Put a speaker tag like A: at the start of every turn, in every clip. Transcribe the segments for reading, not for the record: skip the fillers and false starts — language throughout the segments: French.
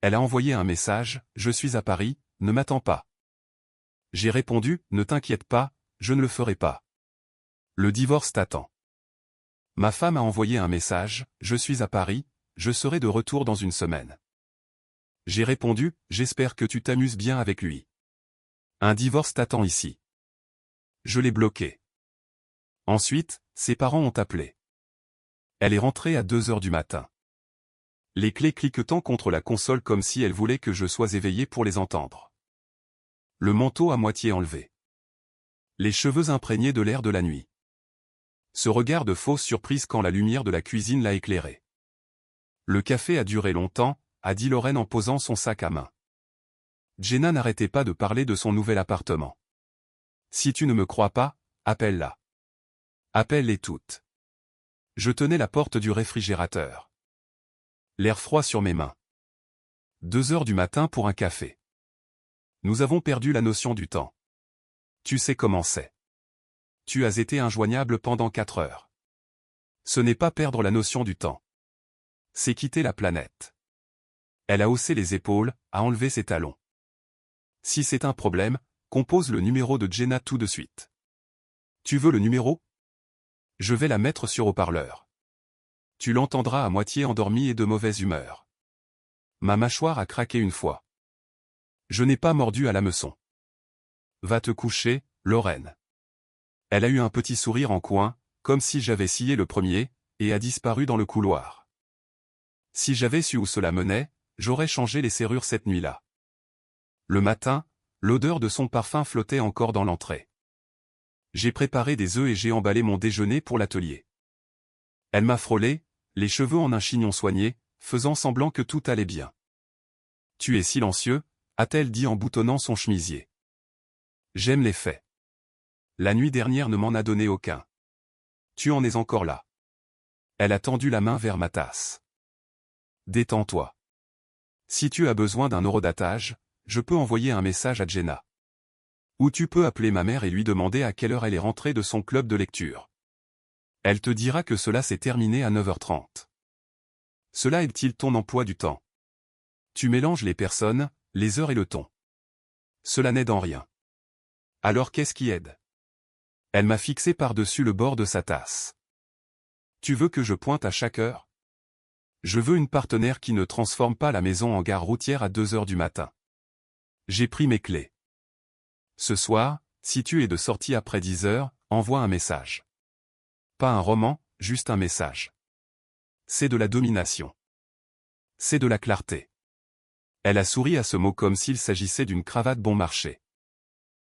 A: Elle a envoyé un message, je suis à Paris, ne m'attends pas. J'ai répondu, ne t'inquiète pas, je ne le ferai pas. Le divorce t'attend. Ma femme a envoyé un message, je suis à Paris, je serai de retour dans une semaine. J'ai répondu, j'espère que tu t'amuses bien avec lui. Un divorce t'attend ici. Je l'ai bloqué. Ensuite, ses parents ont appelé. Elle est rentrée à 2 heures du matin. Les clés cliquetant contre la console comme si elle voulait que je sois éveillé pour les entendre. Le manteau à moitié enlevé. Les cheveux imprégnés de l'air de la nuit. Ce regard de fausse surprise quand la lumière de la cuisine l'a éclairé. Le café a duré longtemps, a dit Lorraine en posant son sac à main. Jenna n'arrêtait pas de parler de son nouvel appartement. Si tu ne me crois pas, appelle-la. Appelle-les toutes. Je tenais la porte du réfrigérateur. L'air froid sur mes mains. 2 heures du matin pour un café. Nous avons perdu la notion du temps. Tu sais comment c'est. Tu as été injoignable pendant 4 heures. Ce n'est pas perdre la notion du temps. C'est quitter la planète. Elle a haussé les épaules, a enlevé ses talons. Si c'est un problème, compose le numéro de Jenna tout de suite. Tu veux le numéro? Je vais la mettre sur haut-parleur. Tu l'entendras à moitié endormie et de mauvaise humeur. Ma mâchoire a craqué une fois. Je n'ai pas mordu à l'hameçon. Va te coucher, Lorraine. Elle a eu un petit sourire en coin, comme si j'avais scié le premier, et a disparu dans le couloir. Si j'avais su où cela menait, j'aurais changé les serrures cette nuit-là. Le matin, l'odeur de son parfum flottait encore dans l'entrée. J'ai préparé des œufs et j'ai emballé mon déjeuner pour l'atelier. Elle m'a frôlé, les cheveux en un chignon soigné, faisant semblant que tout allait bien. Tu es silencieux, a-t-elle dit en boutonnant son chemisier. J'aime les faits. La nuit dernière ne m'en a donné aucun. Tu en es encore là. Elle a tendu la main vers ma tasse. Détends-toi. Si tu as besoin d'un horodatage, je peux envoyer un message à Jenna. Ou tu peux appeler ma mère et lui demander à quelle heure elle est rentrée de son club de lecture. Elle te dira que cela s'est terminé à 9h30. Cela est-il ton emploi du temps? Tu mélanges les personnes, les heures et le ton. Cela n'aide en rien. Alors qu'est-ce qui aide? Elle m'a fixé par-dessus le bord de sa tasse. Tu veux que je pointe à chaque heure? Je veux une partenaire qui ne transforme pas la maison en gare routière à 2 heures du matin. J'ai pris mes clés. Ce soir, si tu es de sortie après 10 heures, envoie un message. Pas un roman, juste un message. C'est de la domination. C'est de la clarté. Elle a souri à ce mot comme s'il s'agissait d'une cravate bon marché.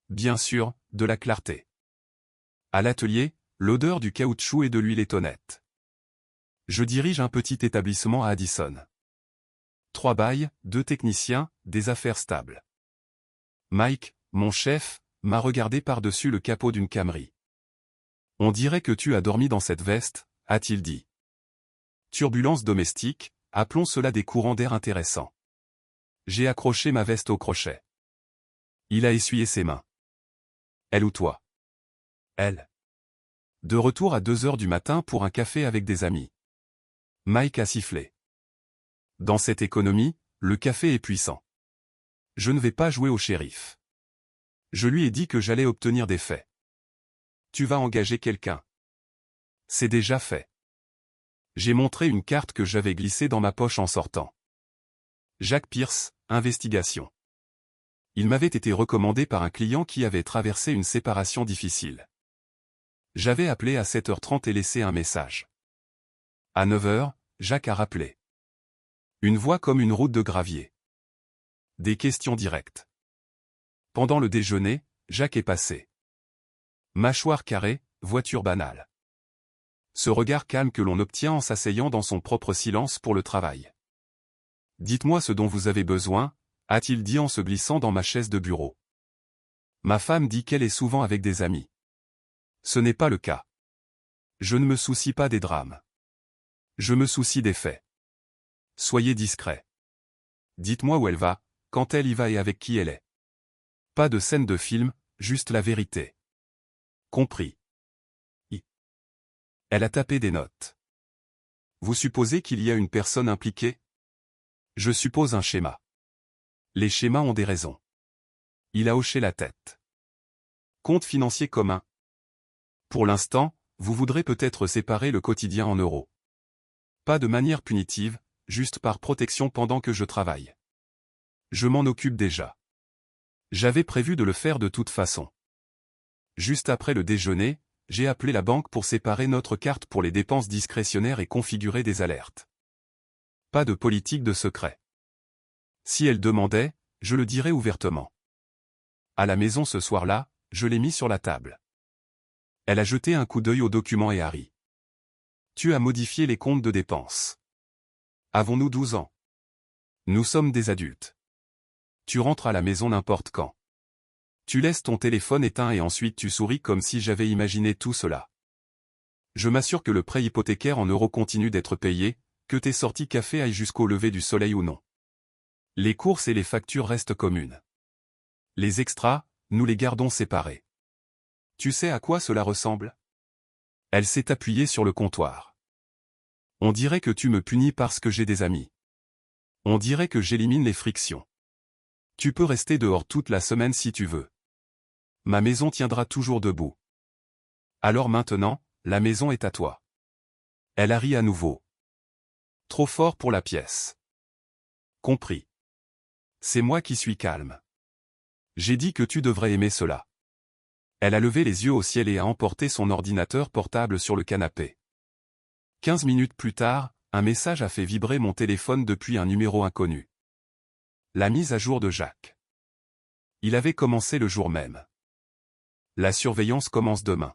A: Bien sûr, de la clarté. À l'atelier, l'odeur du caoutchouc et de l'huile est honnête. Je dirige un petit établissement à Addison. 3 bails, 2 techniciens, des affaires stables. Mike, mon chef, m'a regardé par-dessus le capot d'une Camry. On dirait que tu as dormi dans cette veste, a-t-il dit. Turbulence domestique, appelons cela des courants d'air intéressants. J'ai accroché ma veste au crochet. Il a essuyé ses mains. Elle ou toi? Elle. De retour à 2 heures du matin pour un café avec des amis. Mike a sifflé. Dans cette économie, le café est puissant. Je ne vais pas jouer au shérif. Je lui ai dit que j'allais obtenir des faits. Tu vas engager quelqu'un. C'est déjà fait. J'ai montré une carte que j'avais glissée dans ma poche en sortant. Jacques Pierce, investigation. Il m'avait été recommandé par un client qui avait traversé une séparation difficile. J'avais appelé à 7h30 et laissé un message. À 9h, Jacques a rappelé. Une voix comme une route de gravier. Des questions directes. Pendant le déjeuner, Jacques est passé. Mâchoire carrée, voiture banale. Ce regard calme que l'on obtient en s'asseyant dans son propre silence pour le travail. Dites-moi ce dont vous avez besoin, a-t-il dit en se glissant dans ma chaise de bureau. Ma femme dit qu'elle est souvent avec des amis. Ce n'est pas le cas. Je ne me soucie pas des drames. Je me soucie des faits. Soyez discret. Dites-moi où elle va, quand elle y va et avec qui elle est. Pas de scène de film, juste la vérité. Compris. Elle a tapé des notes. Vous supposez qu'il y a une personne impliquée? Je suppose un schéma. Les schémas ont des raisons. Il a hoché la tête. Compte financier commun. Pour l'instant, vous voudrez peut-être séparer le quotidien en euros. Pas de manière punitive, juste par protection pendant que je travaille. Je m'en occupe déjà. J'avais prévu de le faire de toute façon. Juste après le déjeuner, j'ai appelé la banque pour séparer notre carte pour les dépenses discrétionnaires et configurer des alertes. Pas de politique de secret. Si elle demandait, je le dirais ouvertement. À la maison ce soir-là, je l'ai mis sur la table. Elle a jeté un coup d'œil aux documents et a ri. Tu as modifié les comptes de dépenses. Avons-nous 12 ans? Nous sommes des adultes. Tu rentres à la maison n'importe quand. Tu laisses ton téléphone éteint et ensuite tu souris comme si j'avais imaginé tout cela. Je m'assure que le prêt hypothécaire en euros continue d'être payé, que tes sorties café aillent jusqu'au lever du soleil ou non. Les courses et les factures restent communes. Les extras, nous les gardons séparés. Tu sais à quoi cela ressemble? Elle s'est appuyée sur le comptoir. On dirait que tu me punis parce que j'ai des amis. On dirait que j'élimine les frictions. Tu peux rester dehors toute la semaine si tu veux. Ma maison tiendra toujours debout. Alors maintenant, la maison est à toi. Elle a ri à nouveau. Trop fort pour la pièce. Compris. C'est moi qui suis calme. J'ai dit que tu devrais aimer cela. Elle a levé les yeux au ciel et a emporté son ordinateur portable sur le canapé. 15 minutes plus tard, un message a fait vibrer mon téléphone depuis un numéro inconnu. La mise à jour de Jacques. Il avait commencé le jour même. La surveillance commence demain.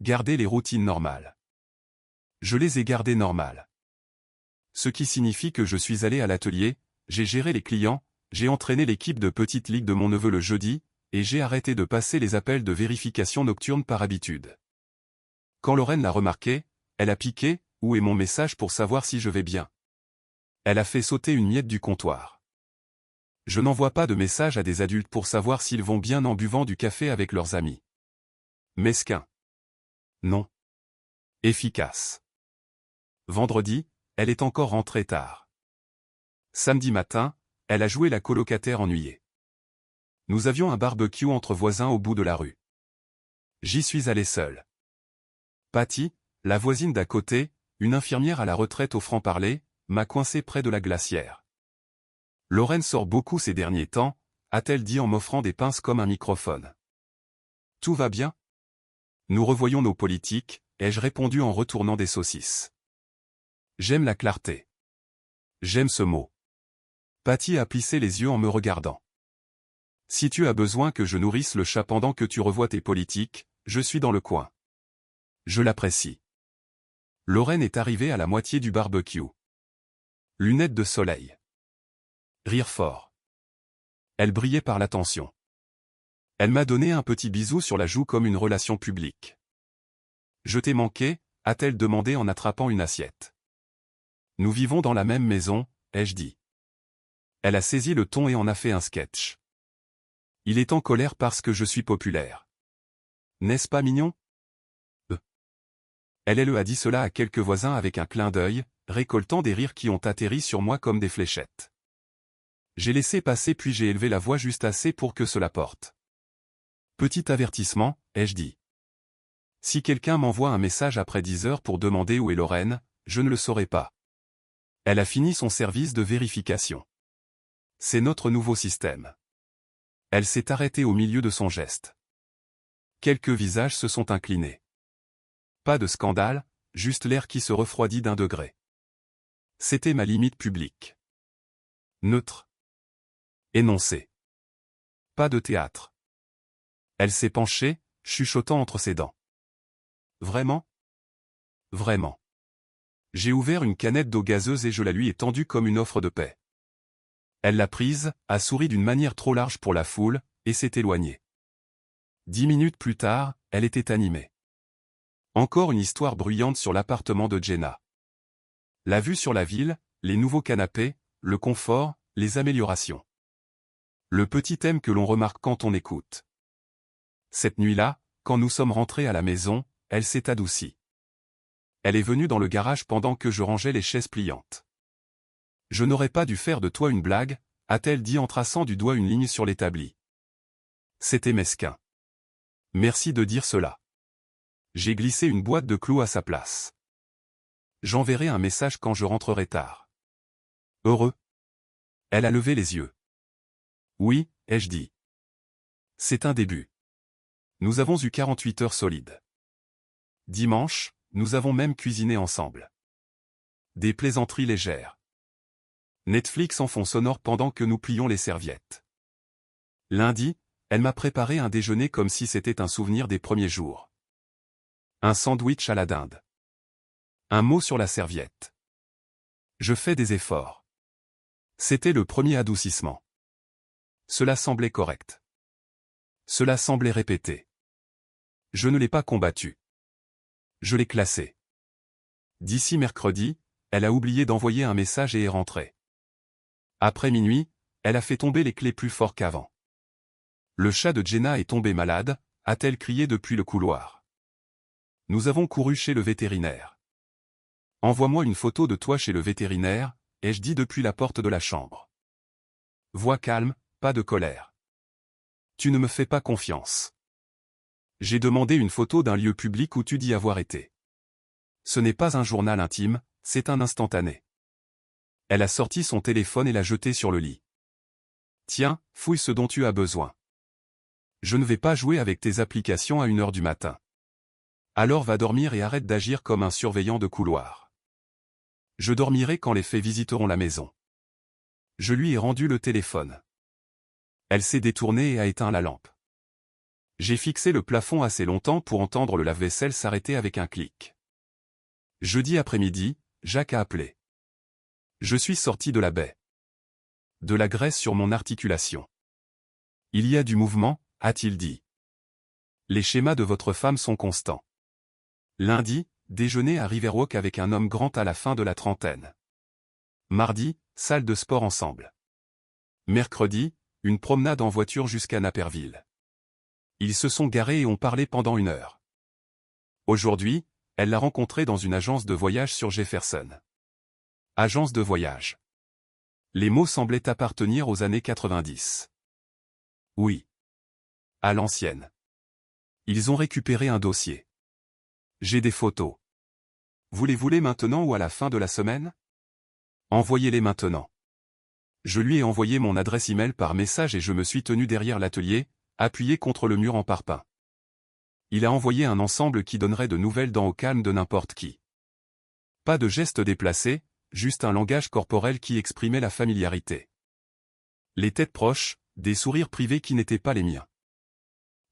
A: Gardez les routines normales. Je les ai gardées normales. Ce qui signifie que je suis allé à l'atelier, j'ai géré les clients, j'ai entraîné l'équipe de petite ligue de mon neveu le jeudi, et j'ai arrêté de passer les appels de vérification nocturne par habitude. Quand Lorraine l'a remarqué, elle a piqué, où est mon message pour savoir si je vais bien? Elle a fait sauter une miette du comptoir. Je n'envoie pas de message à des adultes pour savoir s'ils vont bien en buvant du café avec leurs amis. Mesquin. Non. Efficace. Vendredi, elle est encore rentrée tard. Samedi matin, elle a joué la colocataire ennuyée. Nous avions un barbecue entre voisins au bout de la rue. J'y suis allé seul. Patty, la voisine d'à côté, une infirmière à la retraite au franc-parler, m'a coincé près de la glacière. Lorraine sort beaucoup ces derniers temps, a-t-elle dit en m'offrant des pinces comme un microphone. Tout va bien? Nous revoyons nos politiques, ai-je répondu en retournant des saucisses. J'aime la clarté. J'aime ce mot. Patty a plissé les yeux en me regardant. Si tu as besoin que je nourrisse le chat pendant que tu revois tes politiques, je suis dans le coin. Je l'apprécie. Lorraine est arrivée à la moitié du barbecue. Lunettes de soleil. Rire fort. Elle brillait par l'attention. Elle m'a donné un petit bisou sur la joue comme une relation publique. Je t'ai manqué, a-t-elle demandé en attrapant une assiette. Nous vivons dans la même maison, ai-je dit. Elle a saisi le ton et en a fait un sketch. Il est en colère parce que je suis populaire. N'est-ce pas mignon? Elle a dit cela à quelques voisins avec un clin d'œil, récoltant des rires qui ont atterri sur moi comme des fléchettes. J'ai laissé passer puis j'ai élevé la voix juste assez pour que cela porte. Petit avertissement, ai-je dit. Si quelqu'un m'envoie un message après 10 heures pour demander où est Lorraine, je ne le saurai pas. Elle a fini son service de vérification. C'est notre nouveau système. Elle s'est arrêtée au milieu de son geste. Quelques visages se sont inclinés. Pas de scandale, juste l'air qui se refroidit d'un degré. C'était ma limite publique. Neutre. Énoncé. Pas de théâtre. Elle s'est penchée, chuchotant entre ses dents. Vraiment? Vraiment. J'ai ouvert une canette d'eau gazeuse et je la lui ai tendue comme une offre de paix. Elle l'a prise, a souri d'une manière trop large pour la foule, et s'est éloignée. 10 minutes plus tard, elle était animée. Encore une histoire bruyante sur l'appartement de Jenna. La vue sur la ville, les nouveaux canapés, le confort, les améliorations. Le petit thème que l'on remarque quand on écoute. Cette nuit-là, quand nous sommes rentrés à la maison, elle s'est adoucie. Elle est venue dans le garage pendant que je rangeais les chaises pliantes. Je n'aurais pas dû faire de toi une blague, a-t-elle dit en traçant du doigt une ligne sur l'établi. C'était mesquin. Merci de dire cela. J'ai glissé une boîte de clous à sa place. J'enverrai un message quand je rentrerai tard. Heureux. Elle a levé les yeux. Oui, ai-je dit. C'est un début. Nous avons eu 48 heures solides. Dimanche, nous avons même cuisiné ensemble. Des plaisanteries légères. Netflix en fond sonore pendant que nous plions les serviettes. Lundi, elle m'a préparé un déjeuner comme si c'était un souvenir des premiers jours. Un sandwich à la dinde. Un mot sur la serviette. Je fais des efforts. C'était le premier adoucissement. Cela semblait correct. Cela semblait répété. Je ne l'ai pas combattu. Je l'ai classé. D'ici mercredi, elle a oublié d'envoyer un message et est rentrée. Après minuit, elle a fait tomber les clés plus fort qu'avant. Le chat de Jenna est tombé malade, a-t-elle crié depuis le couloir. Nous avons couru chez le vétérinaire. Envoie-moi une photo de toi chez le vétérinaire, ai-je dit depuis la porte de la chambre. Voix calme, pas de colère. Tu ne me fais pas confiance. J'ai demandé une photo d'un lieu public où tu dis avoir été. Ce n'est pas un journal intime, c'est un instantané. Elle a sorti son téléphone et l'a jeté sur le lit. Tiens, fouille ce dont tu as besoin. Je ne vais pas jouer avec tes applications à 1h du matin. Alors va dormir et arrête d'agir comme un surveillant de couloir. Je dormirai quand les fées visiteront la maison. Je lui ai rendu le téléphone. Elle s'est détournée et a éteint la lampe. J'ai fixé le plafond assez longtemps pour entendre le lave-vaisselle s'arrêter avec un clic. Jeudi après-midi, Jacques a appelé. Je suis sorti de la baie. De la graisse sur mon articulation. Il y a du mouvement, a-t-il dit. Les schémas de votre femme sont constants. Lundi, déjeuner à Riverwalk avec un homme grand à la fin de la trentaine. Mardi, salle de sport ensemble. Mercredi, une promenade en voiture jusqu'à Naperville. Ils se sont garés et ont parlé pendant 1 heure. Aujourd'hui, elle l'a rencontré dans une agence de voyage sur Jefferson. Agence de voyage. Les mots semblaient appartenir aux années 90. Oui. À l'ancienne. Ils ont récupéré un dossier. J'ai des photos. Voulez-vous-les maintenant ou à la fin de la semaine? Envoyez-les maintenant. Je lui ai envoyé mon adresse email par message et je me suis tenu derrière l'atelier, appuyé contre le mur en parpaing. Il a envoyé un ensemble qui donnerait de nouvelles dents au calme de n'importe qui. Pas de gestes déplacés, juste un langage corporel qui exprimait la familiarité. Les têtes proches, des sourires privés qui n'étaient pas les miens.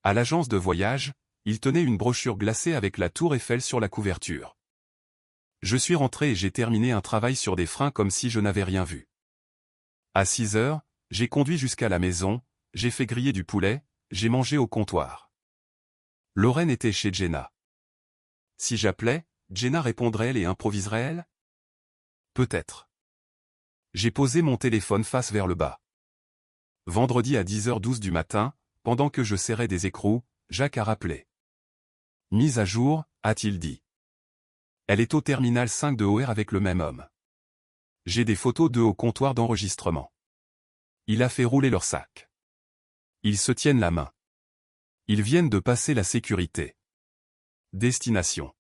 A: À l'agence de voyage, il tenait une brochure glacée avec la tour Eiffel sur la couverture. Je suis rentré et j'ai terminé un travail sur des freins comme si je n'avais rien vu. À 6 heures, j'ai conduit jusqu'à la maison, j'ai fait griller du poulet, j'ai mangé au comptoir. Lorraine était chez Jenna. Si j'appelais, Jenna répondrait-elle et improviserait-elle? Peut-être. J'ai posé mon téléphone face vers le bas. Vendredi à 10h12 du matin, pendant que je serrais des écrous, Jacques a rappelé. Mise à jour, a-t-il dit. Elle est au terminal 5 de OR avec le même homme. J'ai des photos d'eux au comptoir d'enregistrement. Il a fait rouler leur sac. Ils se tiennent la main. Ils viennent de passer la sécurité. Destination.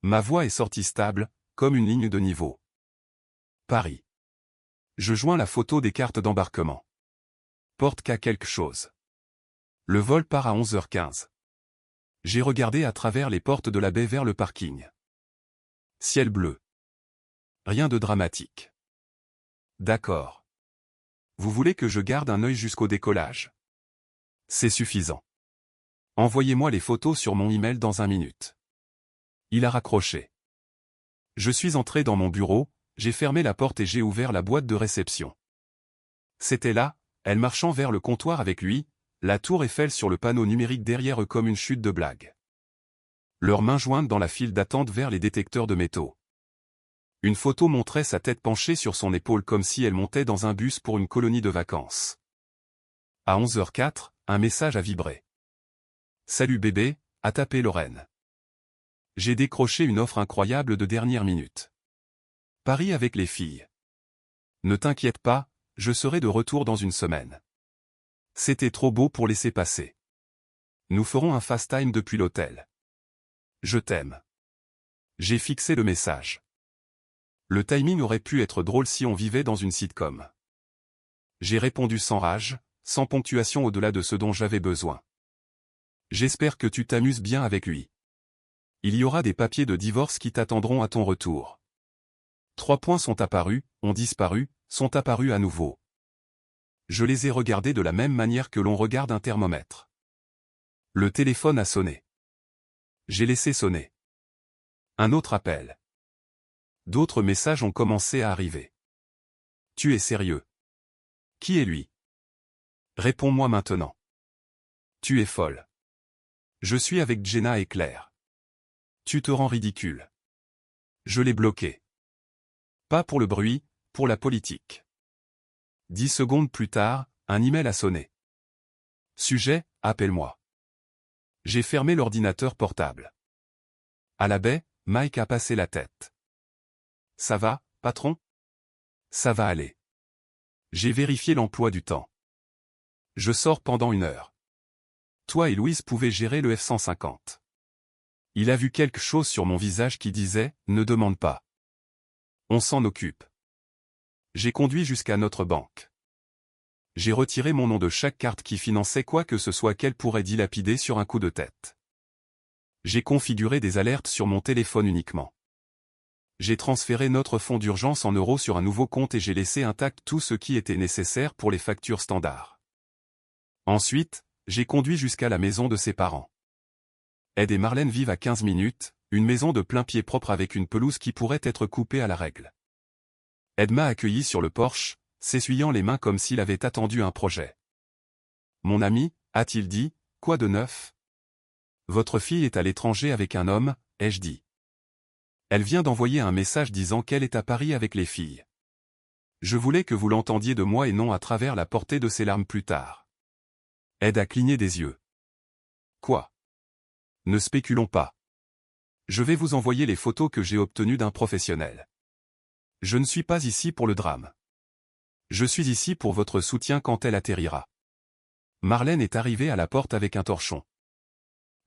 A: Ma voix est sortie stable, comme une ligne de niveau. Paris. Je joins la photo des cartes d'embarquement. Porte qu'à quelque chose. Le vol part à 11h15. J'ai regardé à travers les portes de la baie vers le parking. Ciel bleu. Rien de dramatique. D'accord. Vous voulez que je garde un œil jusqu'au décollage? C'est suffisant. Envoyez-moi les photos sur mon email dans 1 minute. Il a raccroché. Je suis entré dans mon bureau, j'ai fermé la porte et j'ai ouvert la boîte de réception. C'était là, elle marchant vers le comptoir avec lui, la tour Eiffel sur le panneau numérique derrière eux comme une chute de blague. Leurs mains jointes dans la file d'attente vers les détecteurs de métaux. Une photo montrait sa tête penchée sur son épaule comme si elle montait dans un bus pour une colonie de vacances. À 11h04, un message a vibré. Salut bébé, a tapé Lorraine. J'ai décroché une offre incroyable de dernière minute. Paris avec les filles. Ne t'inquiète pas, je serai de retour dans une semaine. C'était trop beau pour laisser passer. Nous ferons un FaceTime depuis l'hôtel. Je t'aime. J'ai fixé le message. Le timing aurait pu être drôle si on vivait dans une sitcom. J'ai répondu sans rage, sans ponctuation au-delà de ce dont j'avais besoin. J'espère que tu t'amuses bien avec lui. Il y aura des papiers de divorce qui t'attendront à ton retour. 3 points sont apparus, ont disparu, sont apparus à nouveau. Je les ai regardés de la même manière que l'on regarde un thermomètre. Le téléphone a sonné. J'ai laissé sonner. Un autre appel. D'autres messages ont commencé à arriver. Tu es sérieux? Qui est lui? Réponds-moi maintenant. Tu es folle. Je suis avec Jenna et Claire. Tu te rends ridicule. Je l'ai bloqué. Pas pour le bruit, pour la politique. 10 secondes plus tard, un email a sonné. Sujet, appelle-moi. J'ai fermé l'ordinateur portable. À la baie, Mike a passé la tête. Ça va, patron? Ça va aller. J'ai vérifié l'emploi du temps. Je sors pendant 1 heure. Toi et Louise pouvez gérer le F-150. Il a vu quelque chose sur mon visage qui disait « Ne demande pas ». On s'en occupe. J'ai conduit jusqu'à notre banque. J'ai retiré mon nom de chaque carte qui finançait quoi que ce soit qu'elle pourrait dilapider sur un coup de tête. J'ai configuré des alertes sur mon téléphone uniquement. J'ai transféré notre fonds d'urgence en euros sur un nouveau compte et j'ai laissé intact tout ce qui était nécessaire pour les factures standards. Ensuite, j'ai conduit jusqu'à la maison de ses parents. Ed et Marlène vivent à 15 minutes, une maison de plein pied propre avec une pelouse qui pourrait être coupée à la règle. Ed m'a accueilli sur le porche, s'essuyant les mains comme s'il avait attendu un projet. Mon ami, a-t-il dit, quoi de neuf? Votre fille est à l'étranger avec un homme, ai-je dit. Elle vient d'envoyer un message disant qu'elle est à Paris avec les filles. Je voulais que vous l'entendiez de moi et non à travers la portée de ses larmes plus tard. Ed a cligné des yeux. Quoi? Ne spéculons pas. Je vais vous envoyer les photos que j'ai obtenues d'un professionnel. Je ne suis pas ici pour le drame. Je suis ici pour votre soutien quand elle atterrira. Marlène est arrivée à la porte avec un torchon.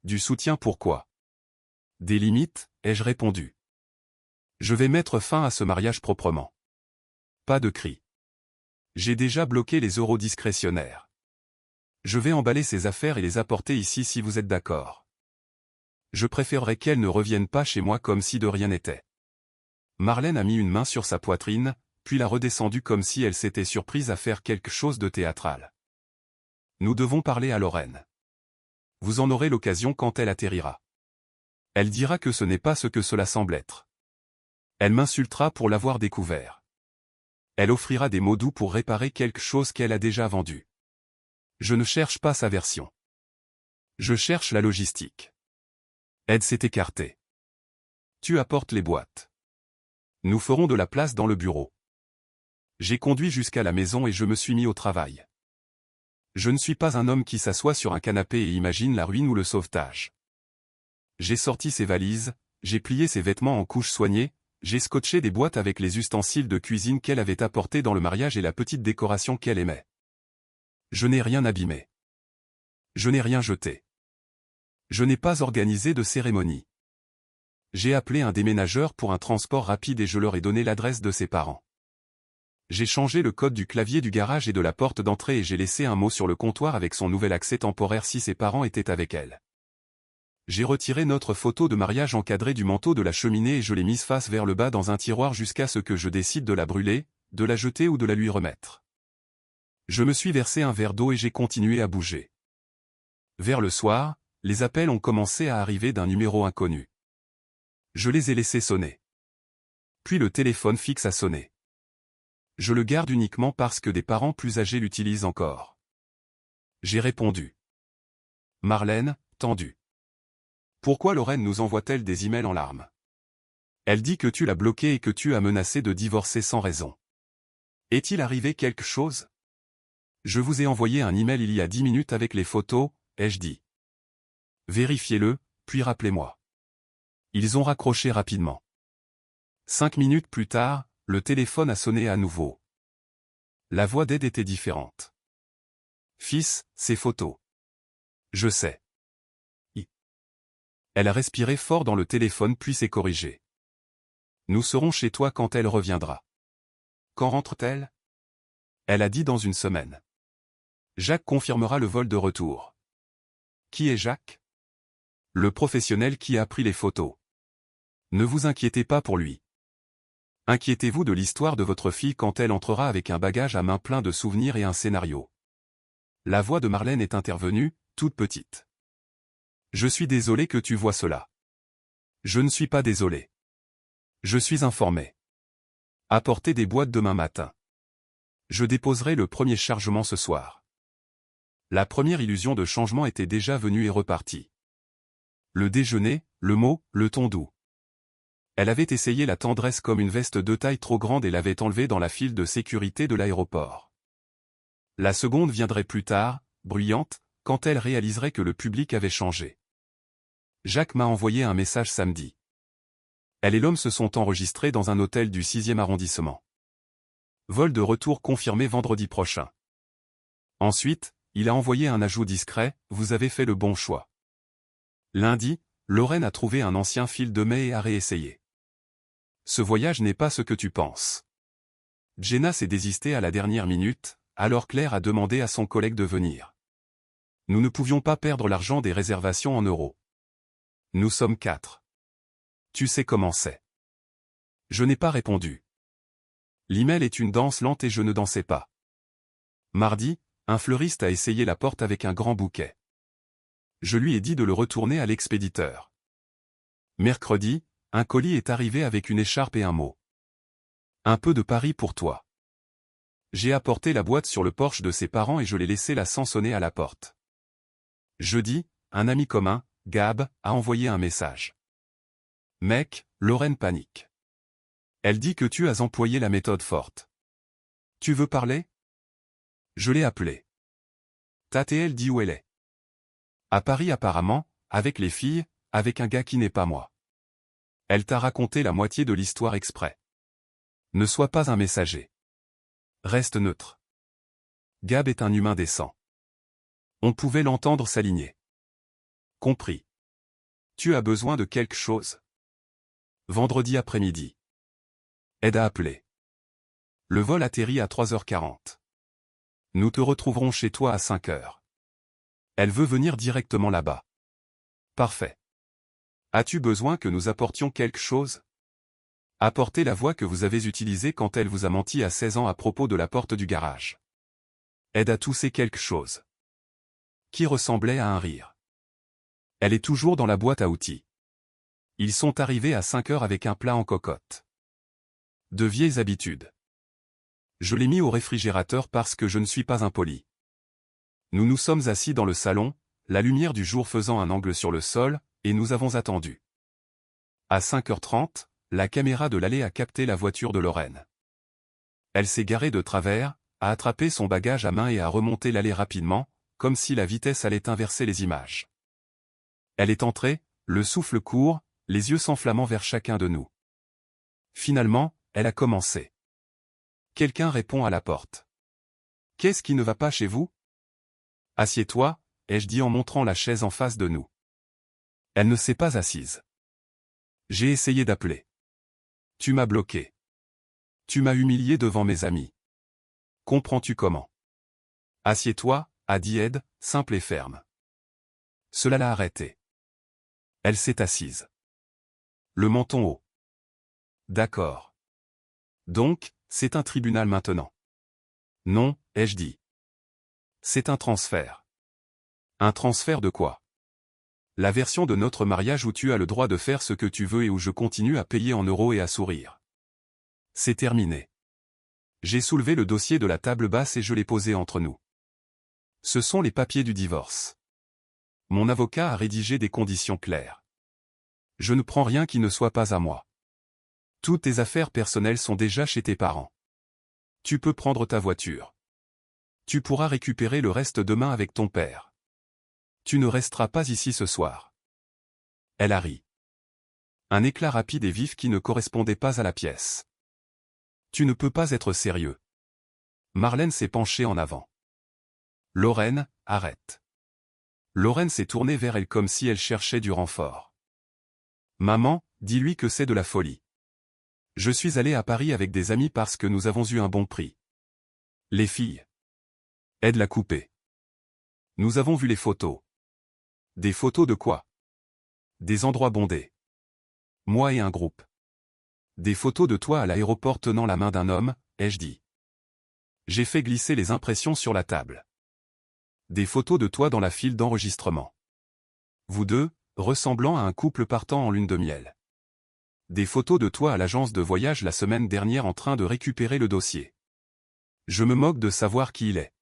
A: Du soutien pourquoi? Des limites, ai-je répondu. Je vais mettre fin à ce mariage proprement. Pas de cris. J'ai déjà bloqué les euros discrétionnaires. Je vais emballer ces affaires et les apporter ici si vous êtes d'accord. Je préférerais qu'elle ne revienne pas chez moi comme si de rien n'était. Marlène a mis une main sur sa poitrine, puis l'a redescendue comme si elle s'était surprise à faire quelque chose de théâtral. Nous devons parler à Lorraine. Vous en aurez l'occasion quand elle atterrira. Elle dira que ce n'est pas ce que cela semble être. Elle m'insultera pour l'avoir découvert. Elle offrira des mots doux pour réparer quelque chose qu'elle a déjà vendu. Je ne cherche pas sa version. Je cherche la logistique. Ed s'est écarté. Tu apportes les boîtes. Nous ferons de la place dans le bureau. J'ai conduit jusqu'à la maison et je me suis mis au travail. Je ne suis pas un homme qui s'assoit sur un canapé et imagine la ruine ou le sauvetage. J'ai sorti ses valises, j'ai plié ses vêtements en couches soignées, j'ai scotché des boîtes avec les ustensiles de cuisine qu'elle avait apportés dans le mariage et la petite décoration qu'elle aimait. Je n'ai rien abîmé. Je n'ai rien jeté. Je n'ai pas organisé de cérémonie. J'ai appelé un déménageur pour un transport rapide et je leur ai donné l'adresse de ses parents. J'ai changé le code du clavier du garage et de la porte d'entrée et j'ai laissé un mot sur le comptoir avec son nouvel accès temporaire si ses parents étaient avec elle. J'ai retiré notre photo de mariage encadrée du manteau de la cheminée et je l'ai mise face vers le bas dans un tiroir jusqu'à ce que je décide de la brûler, de la jeter ou de la lui remettre. Je me suis versé un verre d'eau et j'ai continué à bouger. Vers le soir, les appels ont commencé à arriver d'un numéro inconnu. Je les ai laissés sonner. Puis le téléphone fixe a sonné. Je le garde uniquement parce que des parents plus âgés l'utilisent encore. J'ai répondu. Marlène, tendu. Pourquoi Lorraine nous envoie-t-elle des emails en larmes? Elle dit que tu l'as bloquée et que tu as menacé de divorcer sans raison. Est-il arrivé quelque chose? Je vous ai envoyé un email il y a 10 minutes avec les photos, ai-je dit. Vérifiez-le, puis rappelez-moi. Ils ont raccroché rapidement. 5 minutes plus tard, le téléphone a sonné à nouveau. La voix d'Ed était différente. Fils, ces photos. Je sais. Elle a respiré fort dans le téléphone puis s'est corrigée. Nous serons chez toi quand elle reviendra. Quand rentre-t-elle? Elle a dit dans une semaine. Jacques confirmera le vol de retour. Qui est Jacques? Le professionnel qui a pris les photos. Ne vous inquiétez pas pour lui. Inquiétez-vous de l'histoire de votre fille quand elle entrera avec un bagage à main plein de souvenirs et un scénario. La voix de Marlène est intervenue, toute petite. Je suis désolé que tu vois cela. Je ne suis pas désolé. Je suis informé. Apportez des boîtes demain matin. Je déposerai le premier chargement ce soir. La première illusion de changement était déjà venue et repartie. Le déjeuner, le mot, le ton doux. Elle avait essayé la tendresse comme une veste de taille trop grande et l'avait enlevée dans la file de sécurité de l'aéroport. La seconde viendrait plus tard, bruyante, quand elle réaliserait que le public avait changé. Jacques m'a envoyé un message samedi. Elle et l'homme se sont enregistrés dans un hôtel du 6e arrondissement. Vol de retour confirmé vendredi prochain. Ensuite, il a envoyé un ajout discret, vous avez fait le bon choix. Lundi, Lorraine a trouvé un ancien fil de mai et a réessayé. Ce voyage n'est pas ce que tu penses. Jenna s'est désistée à la dernière minute, alors Claire a demandé à son collègue de venir. Nous ne pouvions pas perdre l'argent des réservations en euros. Nous sommes 4. Tu sais comment c'est. Je n'ai pas répondu. L'email est une danse lente et je ne dansais pas. Mardi, un fleuriste a essayé la porte avec un grand bouquet. Je lui ai dit de le retourner à l'expéditeur. Mercredi, un colis est arrivé avec une écharpe et un mot. Un peu de Paris pour toi. J'ai apporté la boîte sur le porche de ses parents et je l'ai laissée là sans sonner à la porte. Jeudi, un ami commun, Gab, a envoyé un message. Mec, Lorraine panique. Elle dit que tu as employé la méthode forte. Tu veux parler? Je l'ai appelée. Elle dit où elle est. À Paris apparemment, avec les filles, avec un gars qui n'est pas moi. Elle t'a raconté la moitié de l'histoire exprès. Ne sois pas un messager. Reste neutre. Gab est un humain décent. On pouvait l'entendre s'aligner. Compris. Tu as besoin de quelque chose? Vendredi après-midi. Ed a appelé. Le vol atterrit à 3h40. Nous te retrouverons chez toi à 5h. Elle veut venir directement là-bas. Parfait. As-tu besoin que nous apportions quelque chose? Apportez la voix que vous avez utilisée quand elle vous a menti à 16 ans à propos de la porte du garage. Ed a toussé quelque chose. Qui ressemblait à un rire. Elle est toujours dans la boîte à outils. Ils sont arrivés à 5h avec un plat en cocotte. De vieilles habitudes. Je l'ai mis au réfrigérateur parce que je ne suis pas impoli. Nous nous sommes assis dans le salon, la lumière du jour faisant un angle sur le sol, et nous avons attendu. À 5h30, la caméra de l'allée a capté la voiture de Lorraine. Elle s'est garée de travers, a attrapé son bagage à main et a remonté l'allée rapidement, comme si la vitesse allait inverser les images. Elle est entrée, le souffle court, les yeux s'enflammant vers chacun de nous. Finalement, elle a commencé. Quelqu'un répond à la porte. Qu'est-ce qui ne va pas chez vous? Assieds-toi, ai-je dit en montrant la chaise en face de nous. Elle ne s'est pas assise. J'ai essayé d'appeler. Tu m'as bloqué. Tu m'as humilié devant mes amis. Comprends-tu comment? Assieds-toi, a dit Ed, simple et ferme. Cela l'a arrêtée. Elle s'est assise. Le menton haut. D'accord. Donc, c'est un tribunal maintenant. Non, ai-je dit. C'est un transfert. Un transfert de quoi? La version de notre mariage où tu as le droit de faire ce que tu veux et où je continue à payer en euros et à sourire. C'est terminé. J'ai soulevé le dossier de la table basse et je l'ai posé entre nous. Ce sont les papiers du divorce. Mon avocat a rédigé des conditions claires. Je ne prends rien qui ne soit pas à moi. Toutes tes affaires personnelles sont déjà chez tes parents. Tu peux prendre ta voiture. Tu pourras récupérer le reste demain avec ton père. Tu ne resteras pas ici ce soir. Elle a ri. Un éclat rapide et vif qui ne correspondait pas à la pièce. Tu ne peux pas être sérieux. Marlène s'est penchée en avant. Lorraine, arrête. Lorraine s'est tournée vers elle comme si elle cherchait du renfort. Maman, dis-lui que c'est de la folie. Je suis allée à Paris avec des amis parce que nous avons eu un bon prix. Les filles. Aide l'a coupé. Nous avons vu les photos. Des photos de quoi? Des endroits bondés. Moi et un groupe. Des photos de toi à l'aéroport tenant la main d'un homme, ai-je dit. J'ai fait glisser les impressions sur la table. Des photos de toi dans la file d'enregistrement. Vous deux, ressemblant à un couple partant en lune de miel. Des photos de toi à l'agence de voyage la semaine dernière en train de récupérer le dossier. Je me moque de savoir qui il est.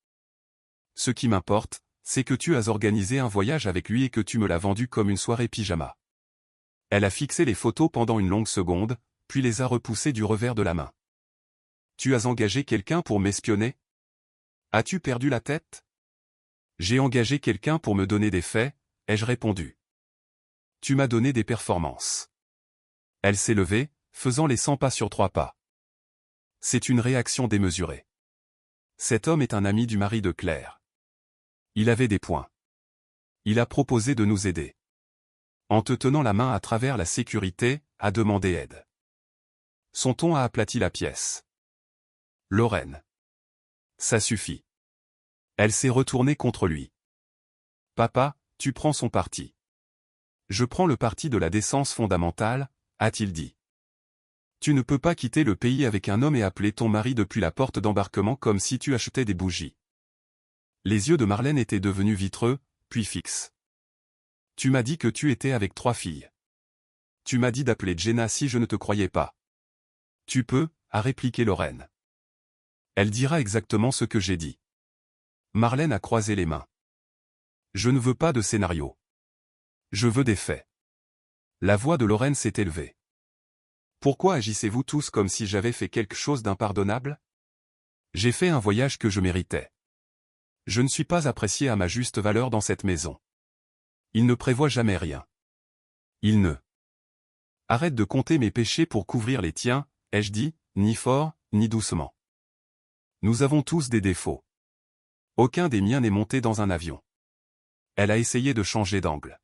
A: Ce qui m'importe, c'est que tu as organisé un voyage avec lui et que tu me l'as vendu comme une soirée pyjama. Elle a fixé les photos pendant une longue seconde, puis les a repoussées du revers de la main. Tu as engagé quelqu'un pour m'espionner? As-tu perdu la tête? J'ai engagé quelqu'un pour me donner des faits, ai-je répondu. Tu m'as donné des performances. Elle s'est levée, faisant les 100 pas sur 3 pas. C'est une réaction démesurée. Cet homme est un ami du mari de Claire. Il avait des points. Il a proposé de nous aider. En te tenant la main à travers la sécurité, a demandé aide. Son ton a aplati la pièce. Lorraine. Ça suffit. Elle s'est retournée contre lui. Papa, tu prends son parti. Je prends le parti de la décence fondamentale, a-t-il dit. Tu ne peux pas quitter le pays avec un homme et appeler ton mari depuis la porte d'embarquement comme si tu achetais des bougies. Les yeux de Marlène étaient devenus vitreux, puis fixes. Tu m'as dit que tu étais avec 3 filles. Tu m'as dit d'appeler Jenna si je ne te croyais pas. Tu peux, a répliqué Lorraine. Elle dira exactement ce que j'ai dit. Marlène a croisé les mains. Je ne veux pas de scénario. Je veux des faits. La voix de Lorraine s'est élevée. Pourquoi agissez-vous tous comme si j'avais fait quelque chose d'impardonnable? J'ai fait un voyage que je méritais. Je ne suis pas apprécié à ma juste valeur dans cette maison. Il ne prévoit jamais rien. Il ne. Arrête de compter mes péchés pour couvrir les tiens, ai-je dit, ni fort, ni doucement. Nous avons tous des défauts. Aucun des miens n'est monté dans un avion. Elle a essayé de changer d'angle.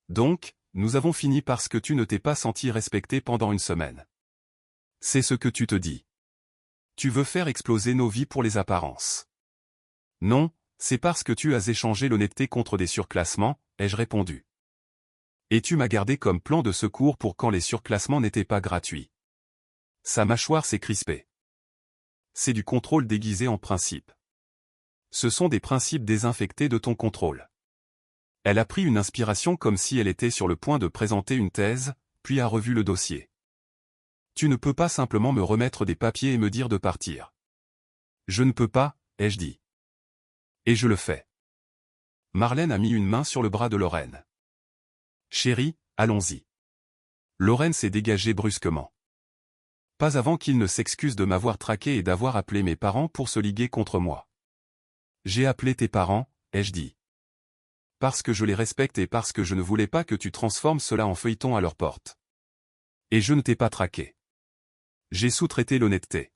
A: Donc, nous avons fini parce que tu ne t'es pas senti respecté pendant une semaine. C'est ce que tu te dis. Tu veux faire exploser nos vies pour les apparences. Non, c'est parce que tu as échangé l'honnêteté contre des surclassements, ai-je répondu. Et tu m'as gardé comme plan de secours pour quand les surclassements n'étaient pas gratuits. Sa mâchoire s'est crispée. C'est du contrôle déguisé en principe. Ce sont des principes désinfectés de ton contrôle. Elle a pris une inspiration comme si elle était sur le point de présenter une thèse, puis a revu le dossier. Tu ne peux pas simplement me remettre des papiers et me dire de partir. Je ne peux pas, ai-je dit. Et je le fais. Marlène a mis une main sur le bras de Lorraine. Chérie, allons-y. Lorraine s'est dégagée brusquement. Pas avant qu'il ne s'excuse de m'avoir traqué et d'avoir appelé mes parents pour se liguer contre moi. J'ai appelé tes parents, ai-je dit. Parce que je les respecte et parce que je ne voulais pas que tu transformes cela en feuilleton à leur porte. Et je ne t'ai pas traqué. J'ai sous-traité l'honnêteté.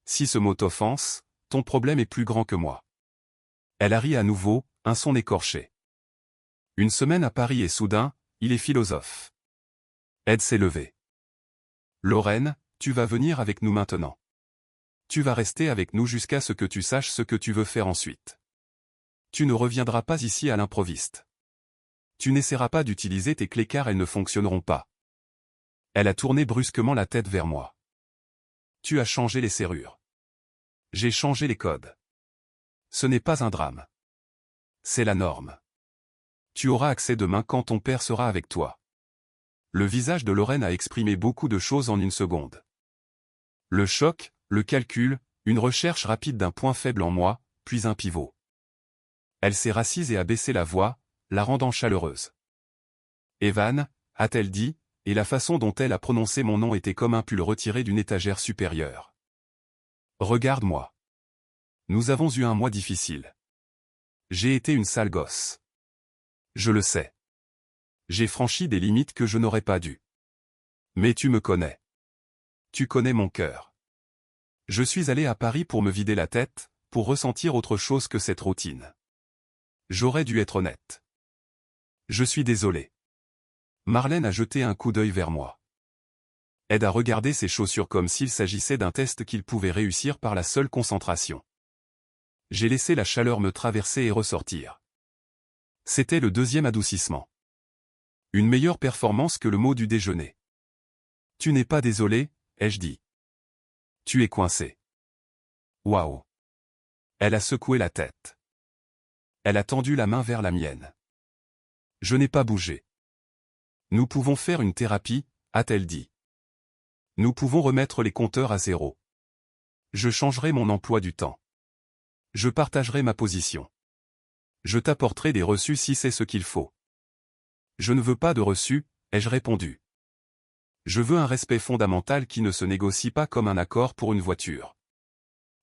A: Si ce mot t'offense, ton problème est plus grand que moi. Elle a ri à nouveau, un son écorché. Une semaine à Paris et soudain, il est philosophe. Ed s'est levé. Lorraine, tu vas venir avec nous maintenant. Tu vas rester avec nous jusqu'à ce que tu saches ce que tu veux faire ensuite. Tu ne reviendras pas ici à l'improviste. Tu n'essaieras pas d'utiliser tes clés car elles ne fonctionneront pas. Elle a tourné brusquement la tête vers moi. Tu as changé les serrures. J'ai changé les codes. Ce n'est pas un drame. C'est la norme. Tu auras accès demain quand ton père sera avec toi. Le visage de Lorraine a exprimé beaucoup de choses en une seconde. Le choc, le calcul, une recherche rapide d'un point faible en moi, puis un pivot. Elle s'est rassise et a baissé la voix, la rendant chaleureuse. Evan, a-t-elle dit, et la façon dont elle a prononcé mon nom était comme un pull retiré d'une étagère supérieure. Regarde-moi. Nous avons eu un mois difficile. J'ai été une sale gosse. Je le sais. J'ai franchi des limites que je n'aurais pas dû. Mais tu me connais. Tu connais mon cœur. Je suis allé à Paris pour me vider la tête, pour ressentir autre chose que cette routine. J'aurais dû être honnête. Je suis désolé. Marlène a jeté un coup d'œil vers moi. Ed a regardé ses chaussures comme s'il s'agissait d'un test qu'il pouvait réussir par la seule concentration. J'ai laissé la chaleur me traverser et ressortir. C'était le deuxième adoucissement. Une meilleure performance que le mot du déjeuner. Tu n'es pas désolé, ai-je dit. Tu es coincé. Waouh. Elle a secoué la tête. Elle a tendu la main vers la mienne. Je n'ai pas bougé. Nous pouvons faire une thérapie, a-t-elle dit. Nous pouvons remettre les compteurs à zéro. Je changerai mon emploi du temps. Je partagerai ma position. Je t'apporterai des reçus si c'est ce qu'il faut. Je ne veux pas de reçus, ai-je répondu. Je veux un respect fondamental qui ne se négocie pas comme un accord pour une voiture.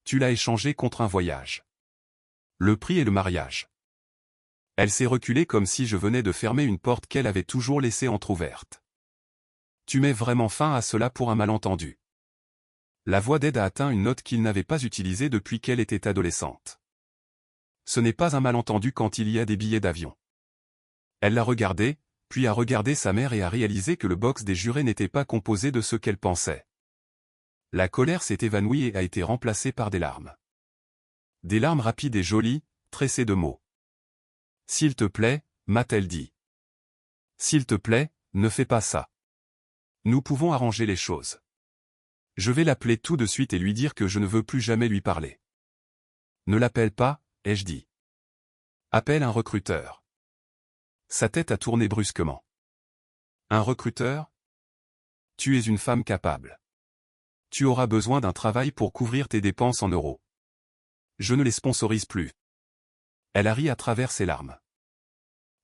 A: Tu l'as échangé contre un voyage. Le prix est le mariage. Elle s'est reculée comme si je venais de fermer une porte qu'elle avait toujours laissée entr'ouverte. Tu mets vraiment fin à cela pour un malentendu. La voix d'Ed a atteint une note qu'il n'avait pas utilisée depuis qu'elle était adolescente. Ce n'est pas un malentendu quand il y a des billets d'avion. Elle l'a regardé, puis a regardé sa mère et a réalisé que le box des jurés n'était pas composé de ce qu'elle pensait. La colère s'est évanouie et a été remplacée par des larmes. Des larmes rapides et jolies, tressées de mots. S'il te plaît, m'a-t-elle dit. S'il te plaît, ne fais pas ça. Nous pouvons arranger les choses. Je vais l'appeler tout de suite et lui dire que je ne veux plus jamais lui parler. Ne l'appelle pas, ai-je dit. Appelle un recruteur. Sa tête a tourné brusquement. Un recruteur? Tu es une femme capable. Tu auras besoin d'un travail pour couvrir tes dépenses en euros. Je ne les sponsorise plus. Elle a ri à travers ses larmes.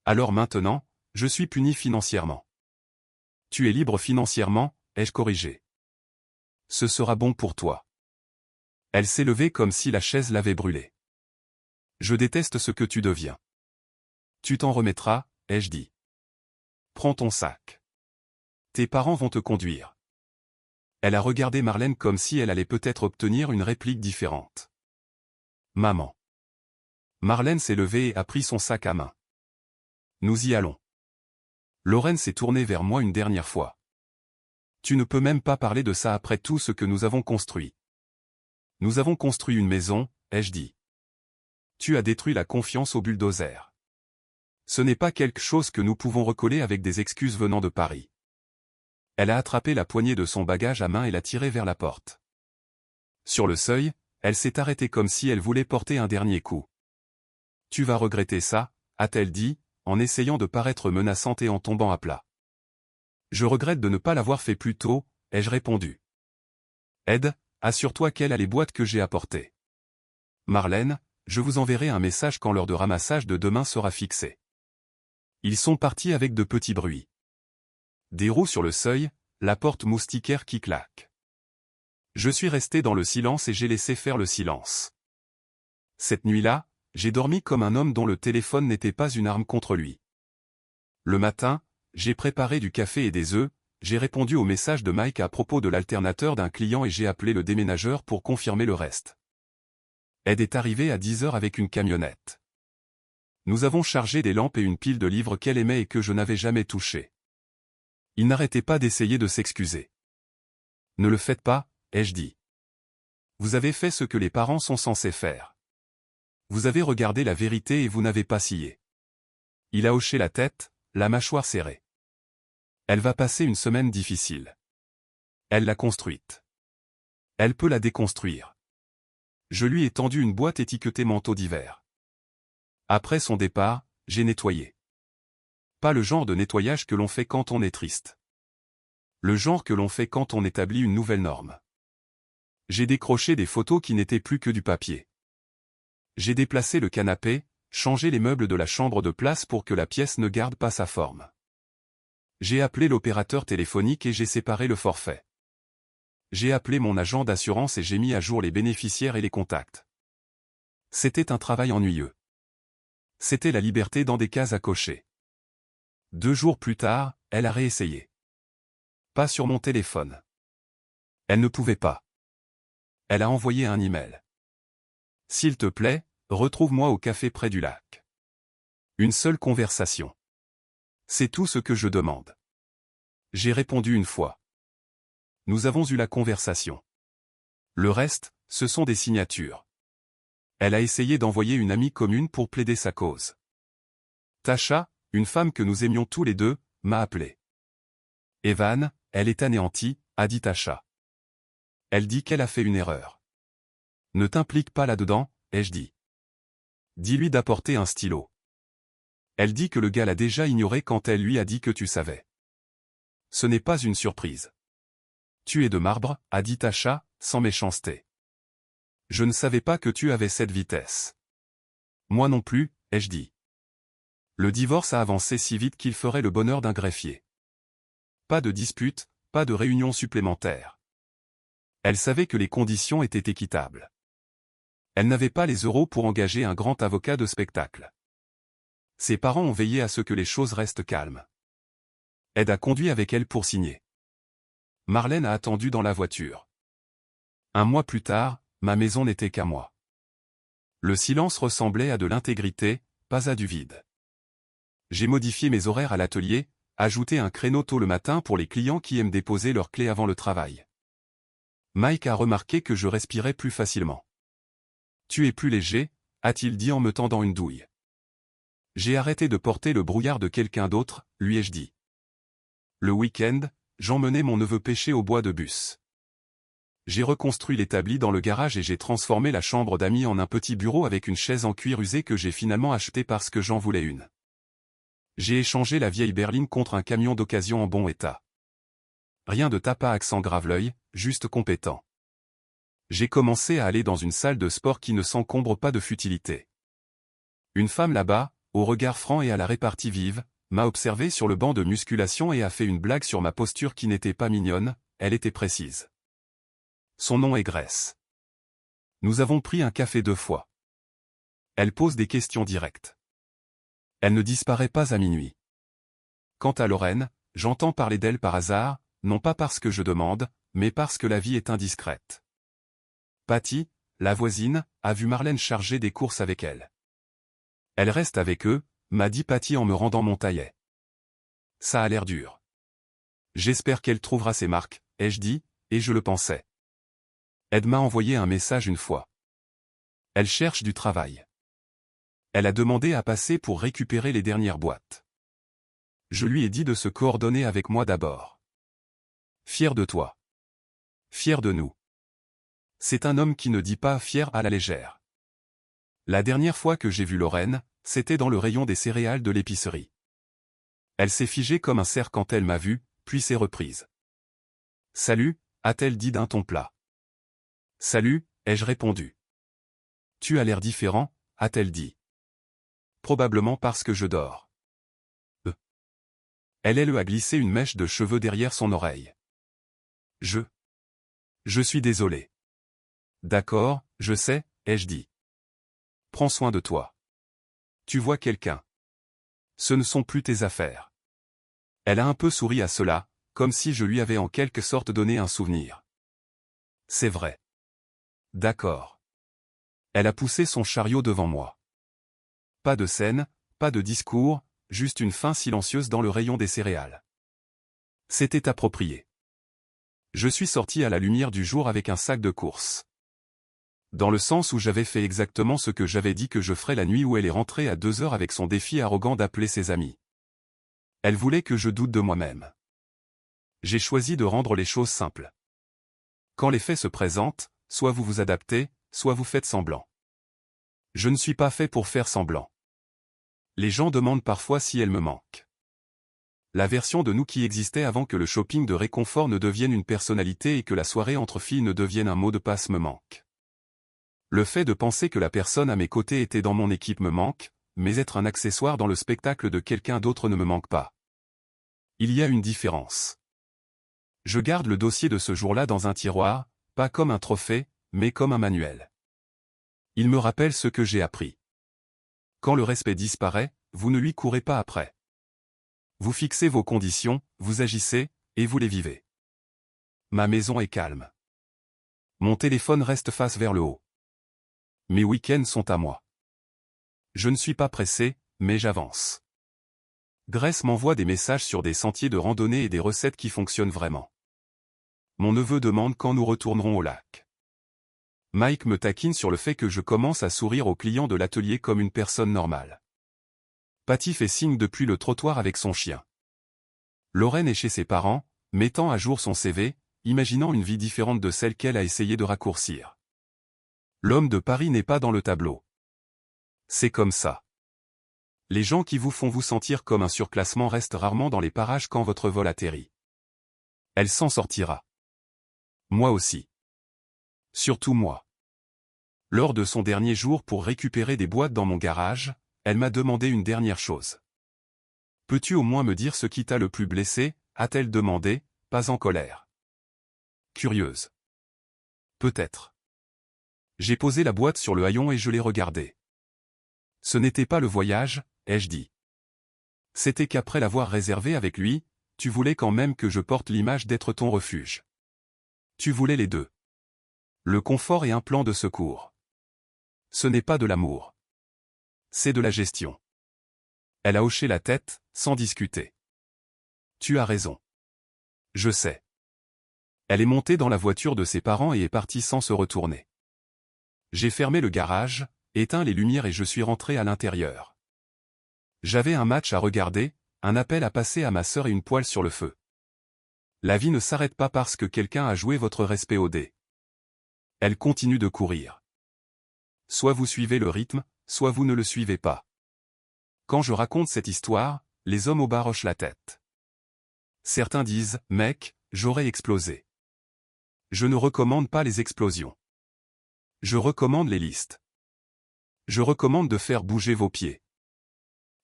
A: Alors maintenant, je suis puni financièrement. Tu es libre financièrement, ai-je corrigé. Ce sera bon pour toi. Elle s'est levée comme si la chaise l'avait brûlée. Je déteste ce que tu deviens. Tu t'en remettras, ai-je dit. Prends ton sac. Tes parents vont te conduire. Elle a regardé Marlène comme si elle allait peut-être obtenir une réplique différente. Maman. Marlène s'est levée et a pris son sac à main. Nous y allons. Lorraine s'est tournée vers moi une dernière fois. Tu ne peux même pas parler de ça après tout ce que nous avons construit. Nous avons construit une maison, ai-je dit. Tu as détruit la confiance au bulldozer. Ce n'est pas quelque chose que nous pouvons recoller avec des excuses venant de Paris. Elle a attrapé la poignée de son bagage à main et l'a tiré vers la porte. Sur le seuil, elle s'est arrêtée comme si elle voulait porter un dernier coup. Tu vas regretter ça, a-t-elle dit, en essayant de paraître menaçante et en tombant à plat. Je regrette de ne pas l'avoir fait plus tôt, ai-je répondu. Ed, assure-toi qu'elle a les boîtes que j'ai apportées. Marlène, je vous enverrai un message quand l'heure de ramassage de demain sera fixée. Ils sont partis avec de petits bruits. Des roues sur le seuil, la porte moustiquaire qui claque. Je suis resté dans le silence et j'ai laissé faire le silence. Cette nuit-là, j'ai dormi comme un homme dont le téléphone n'était pas une arme contre lui. Le matin, j'ai préparé du café et des œufs, j'ai répondu au message de Mike à propos de l'alternateur d'un client et j'ai appelé le déménageur pour confirmer le reste. Ed est arrivé à 10 heures avec une camionnette. Nous avons chargé des lampes et une pile de livres qu'elle aimait et que je n'avais jamais touchés. Il n'arrêtait pas d'essayer de s'excuser. Ne le faites pas, ai-je dit. Vous avez fait ce que les parents sont censés faire. Vous avez regardé la vérité et vous n'avez pas scié. Il a hoché la tête, la mâchoire serrée. Elle va passer une semaine difficile. Elle l'a construite. Elle peut la déconstruire. Je lui ai tendu une boîte étiquetée manteau d'hiver. Après son départ, j'ai nettoyé. Pas le genre de nettoyage que l'on fait quand on est triste. Le genre que l'on fait quand on établit une nouvelle norme. J'ai décroché des photos qui n'étaient plus que du papier. J'ai déplacé le canapé, changé les meubles de la chambre de place pour que la pièce ne garde pas sa forme. J'ai appelé l'opérateur téléphonique et j'ai séparé le forfait. J'ai appelé mon agent d'assurance et j'ai mis à jour les bénéficiaires et les contacts. C'était un travail ennuyeux. C'était la liberté dans des cases à cocher. 2 jours plus tard, elle a réessayé. Pas sur mon téléphone. Elle ne pouvait pas. Elle a envoyé un email. S'il te plaît, retrouve-moi au café près du lac. Une seule conversation. C'est tout ce que je demande. J'ai répondu une fois. Nous avons eu la conversation. Le reste, ce sont des signatures. Elle a essayé d'envoyer une amie commune pour plaider sa cause. Tasha, une femme que nous aimions tous les deux, m'a appelé. Evan, elle est anéantie, a dit Tasha. Elle dit qu'elle a fait une erreur. Ne t'implique pas là-dedans, ai-je dit. Dis-lui d'apporter un stylo. Elle dit que le gars l'a déjà ignoré quand elle lui a dit que tu savais. Ce n'est pas une surprise. Tu es de marbre, a dit Tasha, sans méchanceté. Je ne savais pas que tu avais cette vitesse. Moi non plus, ai-je dit. Le divorce a avancé si vite qu'il ferait le bonheur d'un greffier. Pas de dispute, pas de réunion supplémentaire. Elle savait que les conditions étaient équitables. Elle n'avait pas les euros pour engager un grand avocat de spectacle. Ses parents ont veillé à ce que les choses restent calmes. Ed a conduit avec elle pour signer. Marlène a attendu dans la voiture. Un mois plus tard, ma maison n'était qu'à moi. Le silence ressemblait à de l'intégrité, pas à du vide. J'ai modifié mes horaires à l'atelier, ajouté un créneau tôt le matin pour les clients qui aiment déposer leurs clés avant le travail. Mike a remarqué que je respirais plus facilement. « Tu es plus léger », a-t-il dit en me tendant une douille. J'ai arrêté de porter le brouillard de quelqu'un d'autre, lui ai-je dit. Le week-end, j'emmenais mon neveu pêcher au bois de Bus. J'ai reconstruit l'établi dans le garage et j'ai transformé la chambre d'amis en un petit bureau avec une chaise en cuir usé que j'ai finalement achetée parce que j'en voulais une. J'ai échangé la vieille berline contre un camion d'occasion en bon état. Rien de tape à accent grave-l'œil, juste compétent. J'ai commencé à aller dans une salle de sport qui ne s'encombre pas de futilité. Une femme là-bas, au regard franc et à la répartie vive, m'a observé sur le banc de musculation et a fait une blague sur ma posture qui n'était pas mignonne, elle était précise. Son nom est Grace. Nous avons pris un café 2 fois. Elle pose des questions directes. Elle ne disparaît pas à minuit. Quant à Lorraine, j'entends parler d'elle par hasard, non pas parce que je demande, mais parce que la vie est indiscrète. Patty, la voisine, a vu Marlène charger des courses avec elle. Elle reste avec eux, m'a dit Patty en me rendant mon taillet. Ça a l'air dur. J'espère qu'elle trouvera ses marques, ai-je dit, et je le pensais. Ed m'a envoyé un message une fois. Elle cherche du travail. Elle a demandé à passer pour récupérer les dernières boîtes. Je lui ai dit de se coordonner avec moi d'abord. Fier de toi. Fier de nous. C'est un homme qui ne dit pas fier à la légère. La dernière fois que j'ai vu Lorraine, c'était dans le rayon des céréales de l'épicerie. Elle s'est figée comme un cerf quand elle m'a vu, puis s'est reprise. « Salut », a-t-elle dit d'un ton plat. « Salut », ai-je répondu. « Tu as l'air différent », a-t-elle dit. Probablement parce que je dors. Elle a glissé une mèche de cheveux derrière son oreille. Je suis désolé. D'accord, je sais, ai-je dit. Prends soin de toi. Tu vois quelqu'un. Ce ne sont plus tes affaires. Elle a un peu souri à cela, comme si je lui avais en quelque sorte donné un souvenir. C'est vrai. D'accord. Elle a poussé son chariot devant moi. Pas de scène, pas de discours, juste une fin silencieuse dans le rayon des céréales. C'était approprié. Je suis sorti à la lumière du jour avec un sac de course. Dans le sens où j'avais fait exactement ce que j'avais dit que je ferais la nuit où elle est rentrée à 2 heures avec son défi arrogant d'appeler ses amis. Elle voulait que je doute de moi-même. J'ai choisi de rendre les choses simples. Quand les faits se présentent, soit vous vous adaptez, soit vous faites semblant. Je ne suis pas fait pour faire semblant. Les gens demandent parfois si elle me manque. La version de nous qui existait avant que le shopping de réconfort ne devienne une personnalité et que la soirée entre filles ne devienne un mot de passe me manque. Le fait de penser que la personne à mes côtés était dans mon équipe me manque, mais être un accessoire dans le spectacle de quelqu'un d'autre ne me manque pas. Il y a une différence. Je garde le dossier de ce jour-là dans un tiroir, pas comme un trophée, mais comme un manuel. Il me rappelle ce que j'ai appris. Quand le respect disparaît, vous ne lui courez pas après. Vous fixez vos conditions, vous agissez, et vous les vivez. Ma maison est calme. Mon téléphone reste face vers le haut. Mes week-ends sont à moi. Je ne suis pas pressé, mais j'avance. Grace m'envoie des messages sur des sentiers de randonnée et des recettes qui fonctionnent vraiment. Mon neveu demande quand nous retournerons au lac. Mike me taquine sur le fait que je commence à sourire aux clients de l'atelier comme une personne normale. Patty fait signe depuis le trottoir avec son chien. Lorraine est chez ses parents, mettant à jour son CV, imaginant une vie différente de celle qu'elle a essayé de raccourcir. L'homme de Paris n'est pas dans le tableau. C'est comme ça. Les gens qui vous font vous sentir comme un surclassement restent rarement dans les parages quand votre vol atterrit. Elle s'en sortira. Moi aussi. Surtout moi. Lors de son dernier jour pour récupérer des boîtes dans mon garage, elle m'a demandé une dernière chose. « Peux-tu au moins me dire ce qui t'a le plus blessé ?» a-t-elle demandé, pas en colère. Curieuse. Peut-être. J'ai posé la boîte sur le haillon et je l'ai regardée. Ce n'était pas le voyage, ai-je dit. C'était qu'après l'avoir réservé avec lui, tu voulais quand même que je porte l'image d'être ton refuge. Tu voulais les deux. Le confort et un plan de secours. Ce n'est pas de l'amour. C'est de la gestion. Elle a hoché la tête, sans discuter. Tu as raison. Je sais. Elle est montée dans la voiture de ses parents et est partie sans se retourner. J'ai fermé le garage, éteint les lumières et je suis rentré à l'intérieur. J'avais un match à regarder, un appel à passer à ma sœur et une poêle sur le feu. La vie ne s'arrête pas parce que quelqu'un a joué votre respect au dé. Elle continue de courir. Soit vous suivez le rythme, soit vous ne le suivez pas. Quand je raconte cette histoire, les hommes au bar hochent la tête. Certains disent « Mec, j'aurais explosé ». Je ne recommande pas les explosions. Je recommande les listes. Je recommande de faire bouger vos pieds.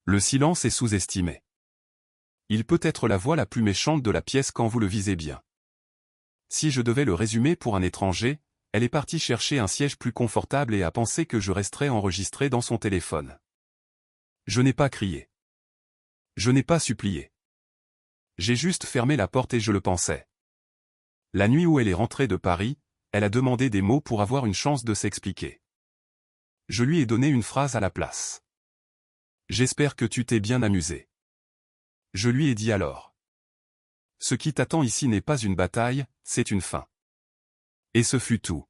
A: Le silence est sous-estimé. Il peut être la voix la plus méchante de la pièce quand vous le visez bien. Si je devais le résumer pour un étranger, elle est partie chercher un siège plus confortable et a pensé que je resterais enregistré dans son téléphone. Je n'ai pas crié. Je n'ai pas supplié. J'ai juste fermé la porte et je le pensais. La nuit où elle est rentrée de Paris, elle a demandé des mots pour avoir une chance de s'expliquer. Je lui ai donné une phrase à la place. J'espère que tu t'es bien amusé. Je lui ai dit alors. Ce qui t'attend ici n'est pas une bataille, c'est une fin. Et ce fut tout.